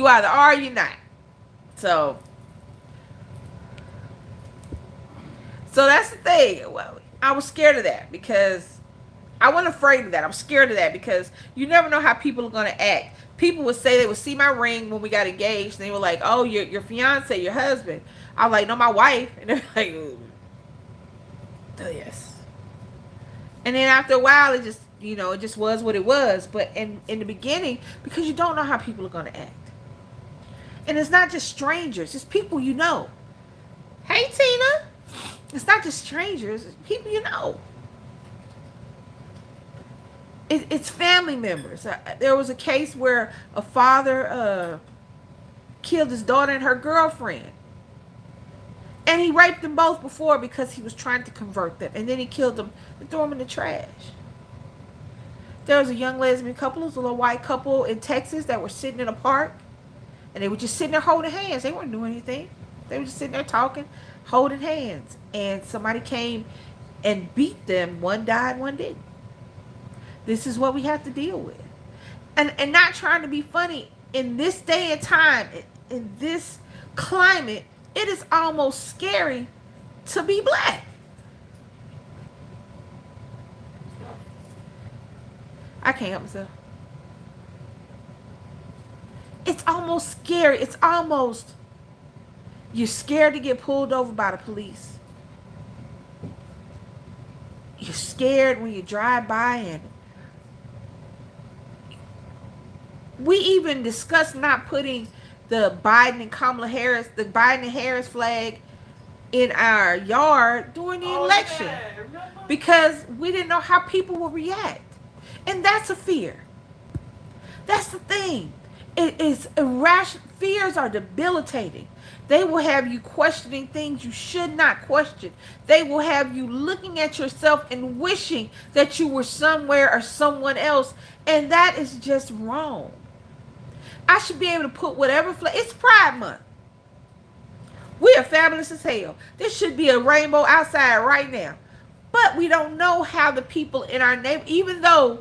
either are or you're not. So that's the thing. Well, I was scared of that because I wasn't afraid of that. I'm scared of that because you never know how people are going to act. People would say they would see my ring when we got engaged, and they were like, "Oh, your fiance, your husband." I'm like, "No, my wife," and they're like, "Oh, yes." And then after a while, it just it just was what it was. But in the beginning, because you don't know how people are going to act, and it's not just strangers; it's people you know. Hey, Tina. It's not just strangers; it's people you know. It's family members. There was a case where a father killed his daughter and her girlfriend. And he raped them both before because he was trying to convert them. And then he killed them and threw them in the trash. There was a young lesbian couple, it was a little white couple in Texas that were sitting in a park. And they were just sitting there holding hands. They weren't doing anything. They were just sitting there talking, holding hands. And somebody came and beat them. One died, one didn't. This is what we have to deal with. And not trying to be funny. In this day and time, in this climate, it is almost scary to be black. I can't help myself. It's almost scary. It's almost, you're scared to get pulled over by the police. You're scared when you drive by, and we even discussed not putting the Biden and Kamala Harris, the Biden and Harris flag in our yard during the election. Yeah. Because we didn't know how people would react. And that's a fear. That's the thing. It is irrational. Fears are debilitating. They will have you questioning things you should not question. They will have you looking at yourself and wishing that you were somewhere or someone else. And that is just wrong. I should be able to put whatever flag. It's Pride Month. We are fabulous as hell. There should be a rainbow outside right now. But we don't know how the people in our neighborhood, even though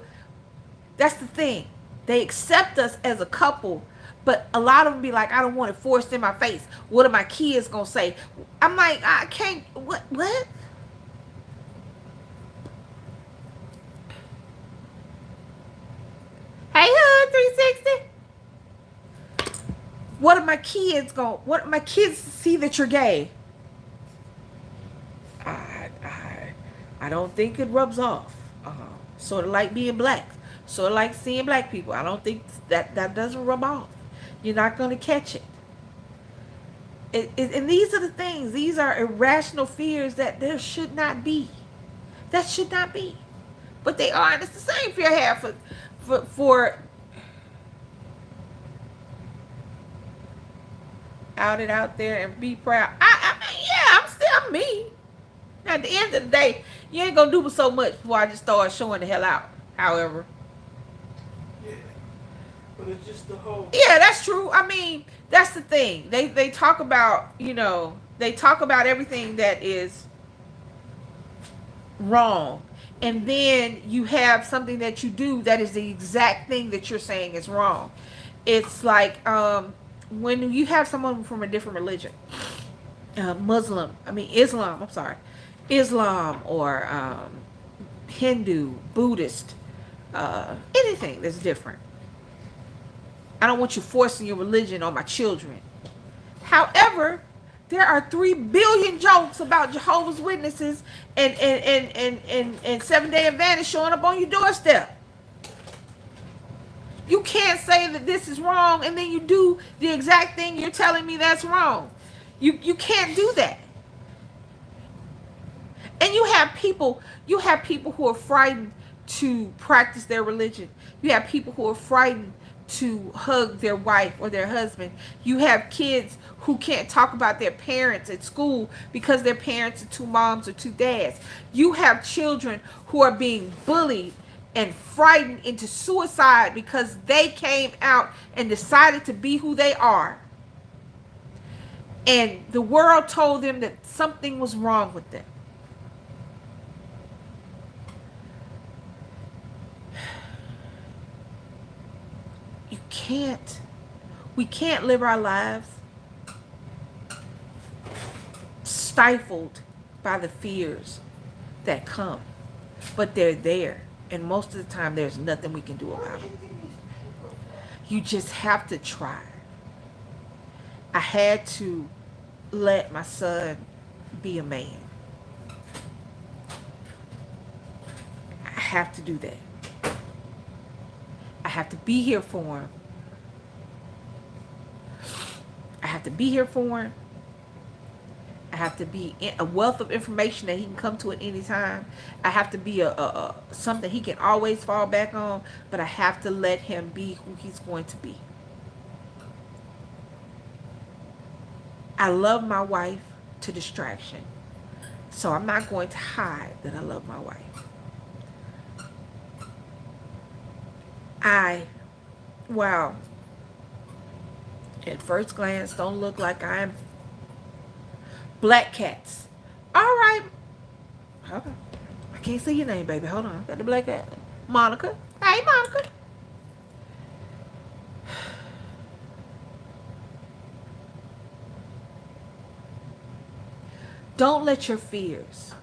that's the thing, they accept us as a couple, but a lot of them be like, I don't want it forced in my face. What are my kids going to say? I'm like, I can't, what? Hey, hon, 360. What are my kids see that you're gay? I don't think it rubs off. Sort of like being black. Sort of like seeing black people. I don't think that doesn't rub off. You're not going to catch it. And these are the things. These are irrational fears that there should not be. That should not be. But they are. And it's the same fear I have for out there and be proud. I mean, yeah, I'm me. At the end of the day, you ain't gonna do so much before I just start showing the hell out. However, Yeah, but it's just the whole. yeah, that's true. I mean, that's the thing. They talk about, they talk about everything that is wrong, and then you have something that you do that is the exact thing that you're saying is wrong. It's like when you have someone from a different religion, Islam or Hindu, Buddhist, anything that's different. I don't want you forcing your religion on my children. However, there are 3 billion jokes about Jehovah's Witnesses and Seventh-day Adventists showing up on your doorstep. You can't say that this is wrong and then you do the exact thing you're telling me that's wrong. You can't do that. And you have people who are frightened to practice their religion. You have people who are frightened to hug their wife or their husband. You have kids who can't talk about their parents at school because their parents are 2 moms or 2 dads. You have children who are being bullied and frightened into suicide because they came out and decided to be who they are. And the world told them that something was wrong with them. We can't live our lives stifled by the fears that come. But they're there. And most of the time, there's nothing we can do about it. You just have to try. I had to let my son be a man. I have to do that. I have to be here for him. I have to be here for him. I have to be a wealth of information that he can come to at any time. I have to be a something he can always fall back on, but I have to let him be who he's going to be. I love my wife to distraction, so I'm not going to hide that I love my wife. Wow, at first glance, don't look like I'm black cats. All right. Hold on. I can't see your name, baby. Hold on. Got the black cat. Monica. Hey, Monica. Don't let your fears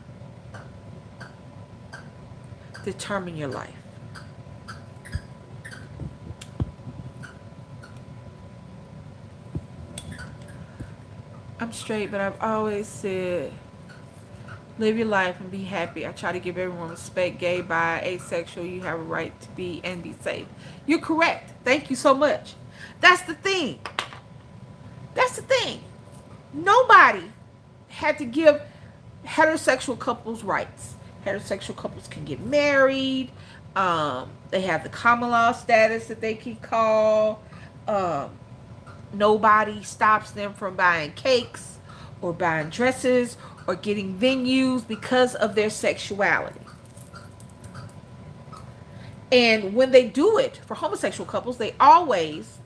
determine your life. I'm straight, but I've always said, live your life and be happy. I try to give everyone respect. Gay, bi, asexual, you have a right to be and be safe. You're correct. Thank you so much. That's the thing. That's the thing. Nobody had to give heterosexual couples rights. Heterosexual couples can get married. They have the common law status that they can call. Nobody stops them from buying cakes or buying dresses or getting venues because of their sexuality. And when they do it for homosexual couples, they always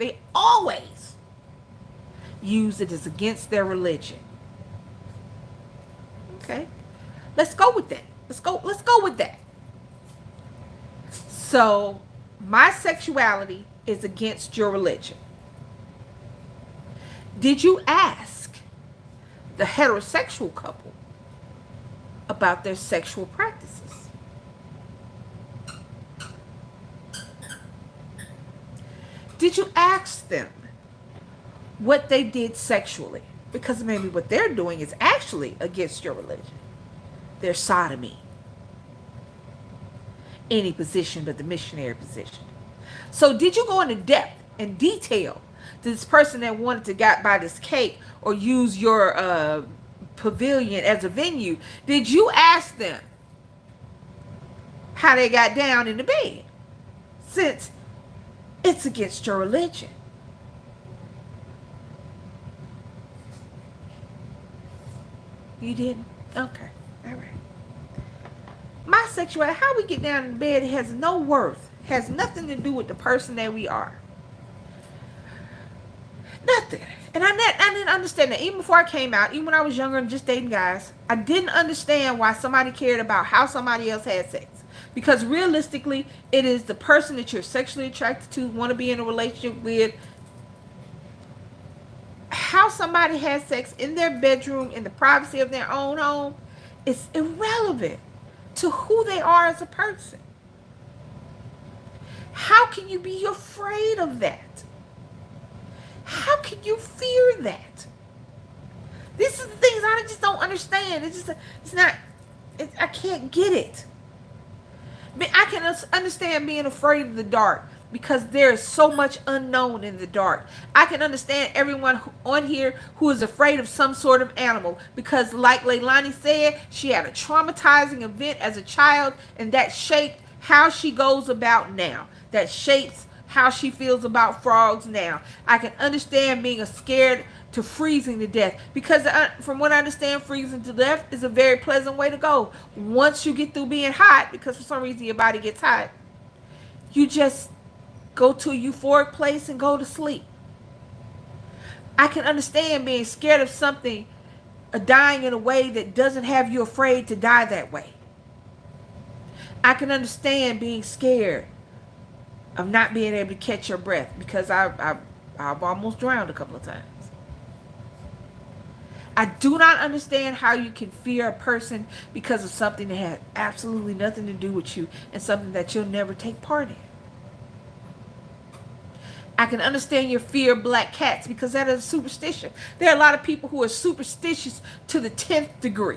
use it as against their religion. Okay? Let's go with that. Let's go with that. So, my sexuality is against your religion. Did you ask the heterosexual couple about their sexual practices? Did you ask them what they did sexually? Because maybe what they're doing is actually against your religion. Their sodomy. Any position but the missionary position. So did you go into depth and detail to this person that wanted to buy this cake or use your pavilion as a venue? Did you ask them how they got down in the bed? Since it's against your religion. You didn't? Okay. All right. My sexuality, how we get down in bed, has no worth. Has nothing to do with the person that we are. Nothing. And I didn't understand that. Even before I came out, even when I was younger and just dating guys, I didn't understand why somebody cared about how somebody else had sex. Because realistically, it is the person that you're sexually attracted to, want to be in a relationship with. How somebody has sex in their bedroom, in the privacy of their own home, is irrelevant to who they are as a person. How can you be afraid of that? How can you fear that? These are the things I just don't understand. I can't get it. I can understand being afraid of the dark because there is so much unknown in the dark. I can understand everyone on here who is afraid of some sort of animal because, like Leilani said, she had a traumatizing event as a child, and that shaped how she goes about now. That shapes how she feels about frogs now. I can understand being scared to freezing to death because from what I understand, freezing to death is a very pleasant way to go. Once you get through being hot, because for some reason your body gets hot, you just go to a euphoric place and go to sleep. I can understand being scared of something dying in a way that doesn't have you afraid to die that way. I can understand being scared of not being able to catch your breath, because I've almost drowned a couple of times. I do not understand how you can fear a person because of something that had absolutely nothing to do with you and something that you'll never take part in. I can understand your fear of black cats because that is a superstition. There are a lot of people who are superstitious to the 10th degree.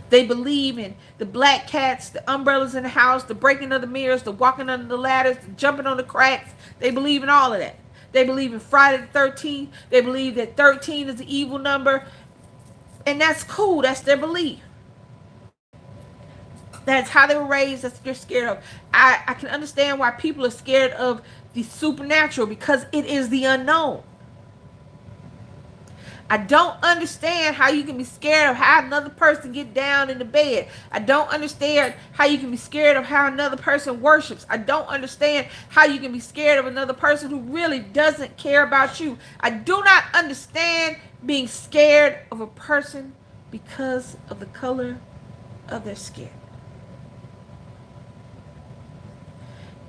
They believe in the black cats, the umbrellas in the house, the breaking of the mirrors, the walking under the ladders, the jumping on the cracks. They believe in all of that. They believe in Friday the 13th. They believe that 13 is an evil number. And that's cool. That's their belief. That's how they were raised. That's what they're scared of. I can understand why people are scared of the supernatural, because it is the unknown. I don't understand how you can be scared of how another person get down in the bed. I don't understand how you can be scared of how another person worships. I don't understand how you can be scared of another person who really doesn't care about you. I do not understand being scared of a person because of the color of their skin.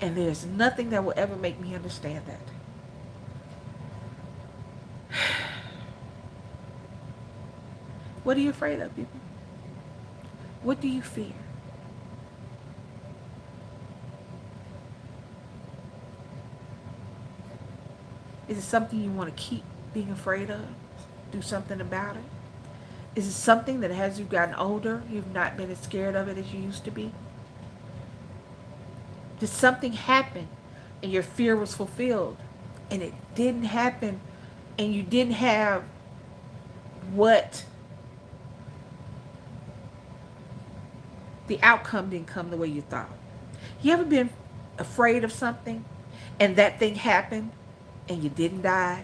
And there's nothing that will ever make me understand that. What are you afraid of, people? What do you fear? Is it something you want to keep being afraid of? Do something about it? Is it something that as you've gotten older, you've not been as scared of it as you used to be? Did something happen and your fear was fulfilled and it didn't happen and you didn't have what the outcome didn't come the way you thought? You ever been afraid of something and that thing happened and you didn't die?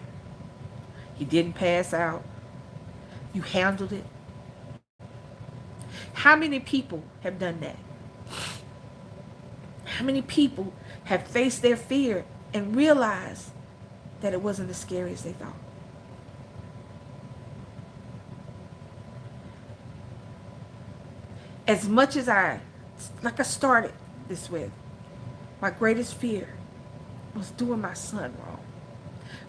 You didn't pass out? You handled it? How many people have done that? How many people have faced their fear and realized that it wasn't as scary as they thought? As much as I started this with, my greatest fear was doing my son wrong.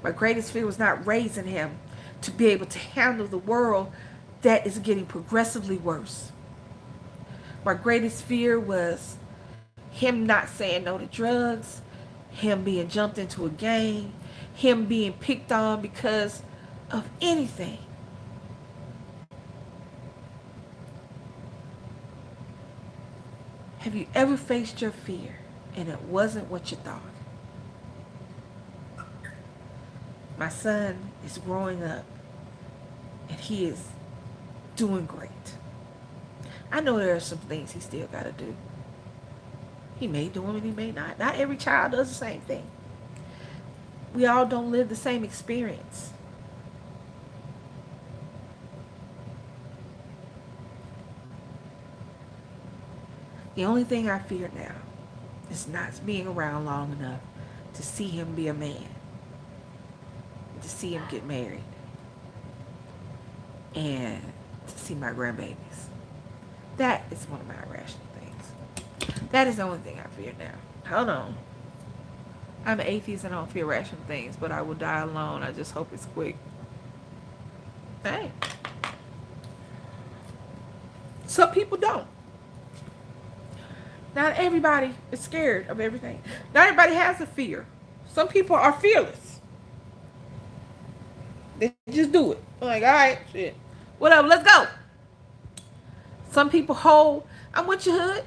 My greatest fear was not raising him to be able to handle the world that is getting progressively worse. My greatest fear was him not saying no to drugs, him being jumped into a gang, him being picked on because of anything. Have you ever faced your fear and it wasn't what you thought? My son is growing up and he is doing great. I know there are some things he still got to do. He may do them and he may not. Not every child does the same thing. We all don't live the same experience. The only thing I fear now is not being around long enough to see him be a man, to see him get married, and to see my grandbabies. That is one of my irrational things. That is the only thing I fear now. Hold on. I'm an atheist and I don't fear rational things, but I will die alone. I just hope it's quick. Hey. Some people don't. Not everybody is scared of everything. Not everybody has a fear. Some people are fearless. They just do it. Like, all right, shit. Whatever, let's go. Some people hold, I'm with your hood.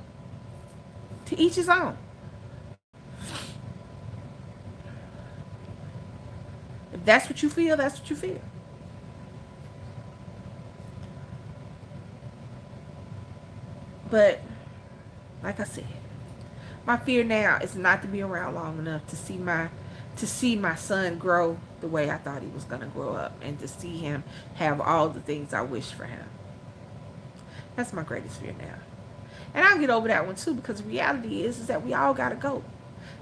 To each his own. If that's what you feel, that's what you feel. But, like I said, my fear now is not to be around long enough to see my son grow the way I thought he was going to grow up, and to see him have all the things I wish for him. That's my greatest fear now. And I'll get over that one too, because the reality is that we all got to go.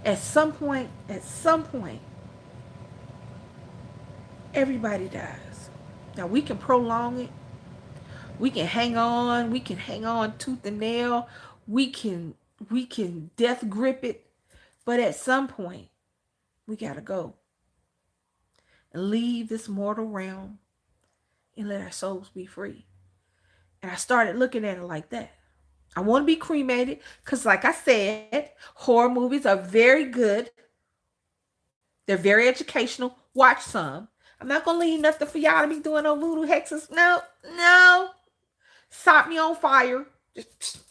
At some point, Everybody dies. Now we can prolong it. We can hang on. We can hang on tooth and nail. We can we can death grip it. But at some point, we gotta go and leave this mortal realm and let our souls be free. And I started looking at it like that. I want to be cremated because, like I said, horror movies are very good. They're very educational. Watch some. I'm not going to leave nothing for y'all to be doing no voodoo hexes. No, no. Stop me on fire. Just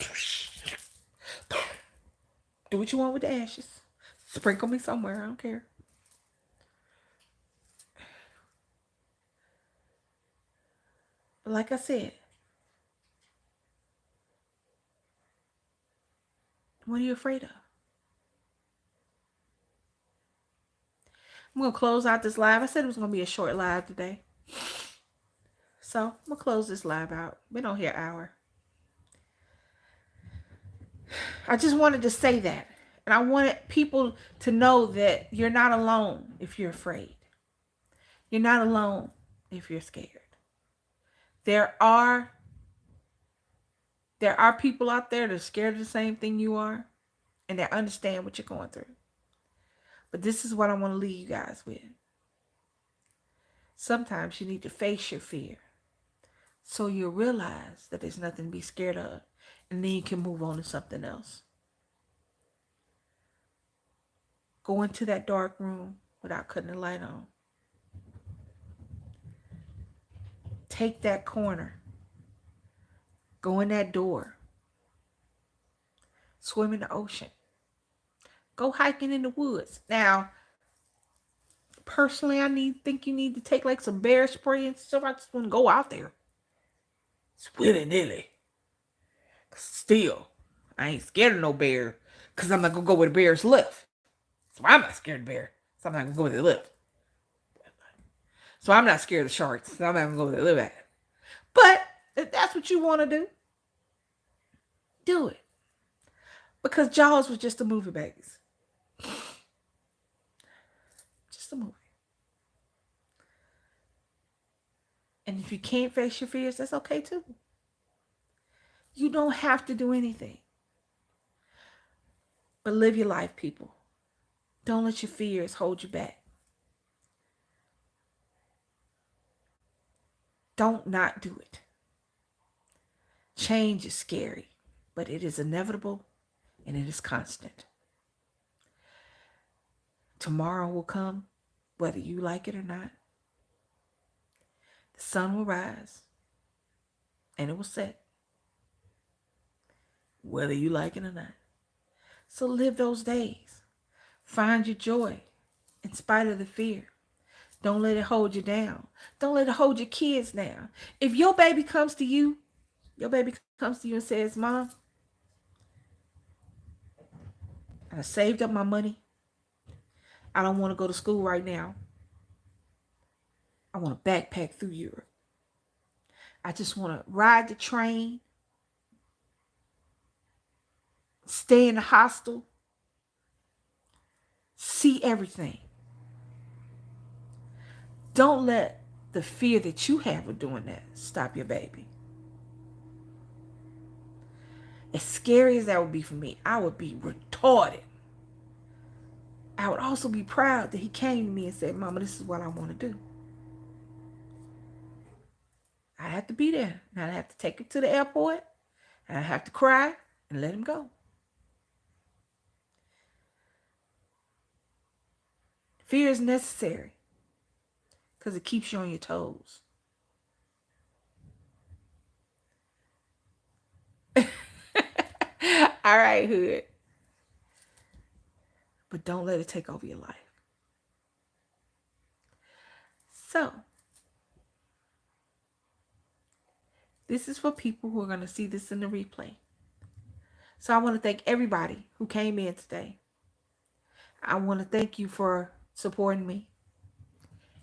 do what you want with the ashes. Sprinkle me somewhere. I don't care. But like I said, what are you afraid of? I'm going to close out this live. I said it was going to be a short live today. So I'm going to close this live out. Been on here an hour. I just wanted to say that. And I wanted people to know that you're not alone if you're afraid. You're not alone if you're scared. There are people out there that are scared of the same thing you are, and they understand what you're going through. But this is what I want to leave you guys with. Sometimes you need to face your fear so you'll realize that there's nothing to be scared of, and then you can move on to something else. Go into that dark room without cutting the light on. Take that corner. Go in that door. Swim in the ocean. Go hiking in the woods. Now, personally, think you need to take like some bear spray and stuff. I just want to go out there. It's willy-nilly. Still, I ain't scared of no bear because I'm not going to go where the bears live. So I'm not scared of the bear. So I'm not going to go where they live. So I'm not scared of sharks. So I'm not going to go where they live at. But if that's what you want to do it. Because Jaws was just a movie, babies. Just a movie. And if you can't face your fears, that's okay too. You don't have to do anything. But live your life, people. Don't let your fears hold you back. Don't not do it. Change is scary, but it is inevitable and it is constant. Tomorrow will come, whether you like it or not. The sun will rise and it will set, whether you like it or not. So live those days. Find your joy in spite of the fear. Don't let it hold you down. Don't let it hold your kids down. If your baby comes to you and says, Mom, I saved up my money. I don't want to go to school right now. I want to backpack through Europe. I just want to ride the train, stay in the hostel, see everything. Don't let the fear that you have of doing that stop your baby. As scary as that would be for me, I would be retarded. I would also be proud that he came to me and said, Mama, this is what I want to do. I'd have to be there. And I'd have to take him to the airport. And I'd have to cry and let him go. Fear is necessary because it keeps you on your toes. All right, Hood. But don't let it take over your life. So, this is for people who are going to see this in the replay. So I want to thank everybody who came in today. I want to thank you for supporting me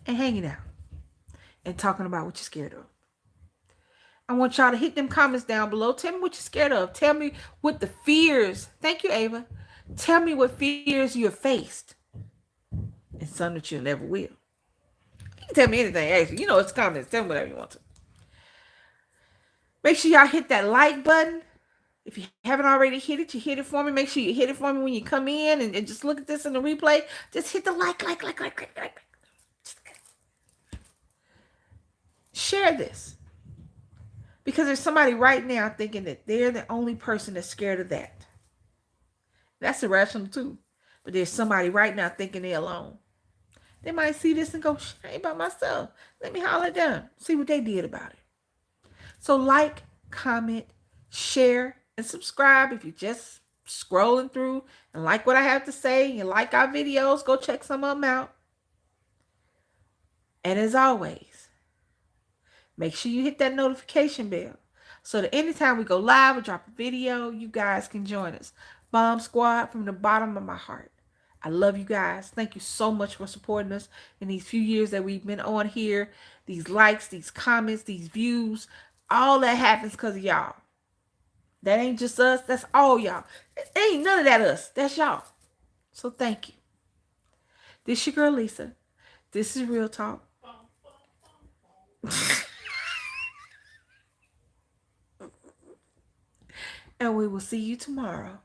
and hanging out and talking about what you're scared of. I want y'all to hit them comments down below. Tell me what you're scared of. Tell me what the fears. Thank you, Ava. Tell me what fears you have faced and some that you never will. can tell me anything, actually. You know, it's comments. Tell me whatever you want to. Make sure y'all hit that like button. If you haven't already hit it, you hit it for me. Make sure you hit it for me when you come in and just look at this in the replay. Just hit the like. Share this. Because there's somebody right now thinking that they're the only person that's scared of that. That's irrational too. But there's somebody right now thinking they're alone. They might see this and go, I ain't by myself. Let me holler at them. See what they did about it. So like, comment, share, and subscribe if you're just scrolling through and like what I have to say. You like our videos, go check some of them out. And as always, make sure you hit that notification bell so that anytime we go live or drop a video, you guys can join us. Bomb Squad, from the bottom of my heart, I love you guys. Thank you so much for supporting us in these few years that we've been on here. These likes, these comments, these views, all that happens because of y'all. That ain't just us. That's all y'all. It ain't none of that us. That's y'all. So thank you. This your girl, Lisa. This is Real Talk. And we will see you tomorrow.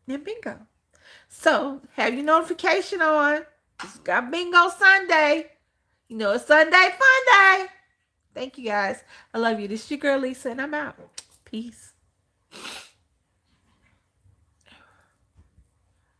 And bingo. So, have your notification on. It's got bingo Sunday. You know, it's Sunday fun day. Thank you, guys. I love you. This is your girl, Lisa, and I'm out. Peace.